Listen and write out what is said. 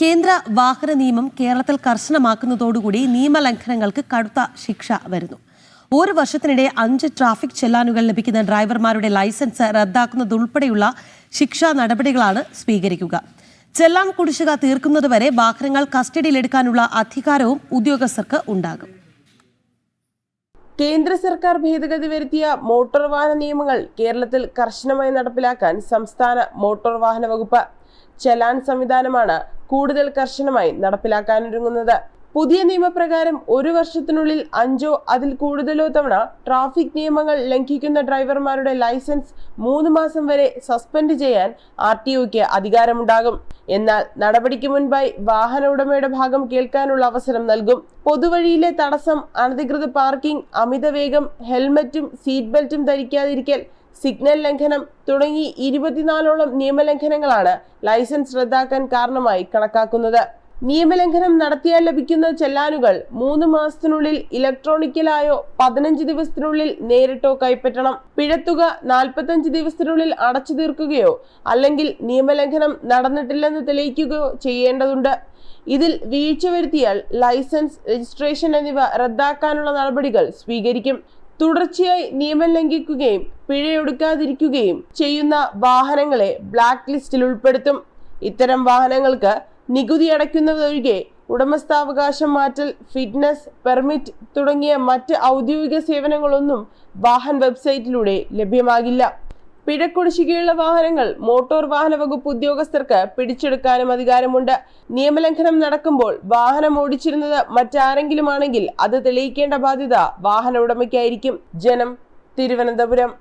കേന്ദ്ര വാഹന നിയമം കേരളത്തിൽ കർശനമാക്കുന്നതോടുകൂടി നിയമലംഘനങ്ങൾക്ക് കടുത്ത ശിക്ഷ വരുന്നു. ഒരു വർഷത്തിനിടെ 5 ട്രാഫിക് ചെല്ലാനുകൾ ലഭിക്കുന്ന ഡ്രൈവർമാരുടെ ലൈസൻസ് റദ്ദാക്കുന്നതുൾപ്പെടെയുള്ള ശിക്ഷാ നടപടികളാണ് സ്വീകരിക്കുക. ചെല്ലാൻ കുടിശ്ശിക തീർക്കുന്നതുവരെ വാഹനങ്ങൾ കസ്റ്റഡിയിലെടുക്കാനുള്ള അധികാരവും ഉദ്യോഗസ്ഥർക്ക് ഉണ്ടാകും. കേന്ദ്ര സർക്കാർ ഭേദഗതി വരുത്തിയ മോട്ടോർ വാഹന നിയമങ്ങൾ കേരളത്തിൽ കർശനമായി നടപ്പിലാക്കാൻ സംസ്ഥാന മോട്ടോർ വാഹന വകുപ്പ് ചെലാൻ സംവിധാനമാണ് കൂടുതൽ കർശനമായി നടപ്പിലാക്കാനൊരുങ്ങുന്നത്. പുതിയ നിയമപ്രകാരം ഒരു വർഷത്തിനുള്ളിൽ 5 അതിൽ കൂടുതലോ തവണ ട്രാഫിക് നിയമങ്ങൾ ലംഘിക്കുന്ന ഡ്രൈവർമാരുടെ ലൈസൻസ് 3 മാസം വരെ സസ്പെൻഡ് ചെയ്യാൻ RTOയ്ക്ക് അധികാരമുണ്ടാകും. എന്നാൽ നടപടിക്ക് മുൻപായി വാഹന ഉടമയുടെ ഭാഗം കേൾക്കാനുള്ള അവസരം നൽകും. പൊതുവഴിയിലെ തടസ്സം, അനധികൃത പാർക്കിംഗ്, അമിതവേഗം, ഹെൽമറ്റും സീറ്റ് ബെൽറ്റും ധരിക്കാതിരിക്കൽ, സിഗ്നൽ ലംഘനം തുടങ്ങി 24ഓളം നിയമലംഘനങ്ങളാണ് ലൈസൻസ് റദ്ദാക്കാൻ കാരണമായി കണക്കാക്കുന്നത്. നിയമലംഘനം നടത്തിയാൽ ലഭിക്കുന്ന ചെല്ലാനുകൾ 3 മാസത്തിനുള്ളിൽ ഇലക്ട്രോണിക്കലായോ 15 ദിവസത്തിനുള്ളിൽ നേരിട്ടോ കൈപ്പറ്റണം. പിഴത്തുക 45 ദിവസത്തിനുള്ളിൽ അടച്ചു തീർക്കുകയോ അല്ലെങ്കിൽ നിയമലംഘനം നടന്നിട്ടില്ലെന്ന് തെളിയിക്കുകയോ ചെയ്യേണ്ടതുണ്ട്. ഇതിൽ വീഴ്ച വരുത്തിയാൽ ലൈസൻസ്, രജിസ്ട്രേഷൻ എന്നിവ റദ്ദാക്കാനുള്ള നടപടികൾ സ്വീകരിക്കും. തുടർച്ചയായി നിയമം ലംഘിക്കുകയും പിഴയൊടുക്കാതിരിക്കുകയും ചെയ്യുന്ന വാഹനങ്ങളെ ബ്ലാക്ക് ലിസ്റ്റിൽ ഉൾപ്പെടുത്തും. ഇത്തരം വാഹനങ്ങൾക്ക് നികുതി അടയ്ക്കുന്നതൊഴികെ ഉടമസ്ഥാവകാശം മാറ്റൽ, ഫിറ്റ്നസ്, പെർമിറ്റ് തുടങ്ങിയ മറ്റ് ഔദ്യോഗിക സേവനങ്ങളൊന്നും വാഹൻ വെബ്സൈറ്റിലൂടെ ലഭ്യമാകില്ല. പിഴക്കുടിശ്ശികയുള്ള വാഹനങ്ങൾ മോട്ടോർ വാഹന വകുപ്പ് ഉദ്യോഗസ്ഥർക്ക് പിടിച്ചെടുക്കാനും അധികാരമുണ്ട്. നിയമലംഘനം നടക്കുമ്പോൾ വാഹനം ഓടിച്ചിരുന്നത് മറ്റാരെങ്കിലും ആണെങ്കിൽ അത് തെളിയിക്കേണ്ട ബാധ്യത വാഹന ഉടമയ്ക്കായിരിക്കും. ജനം, തിരുവനന്തപുരം.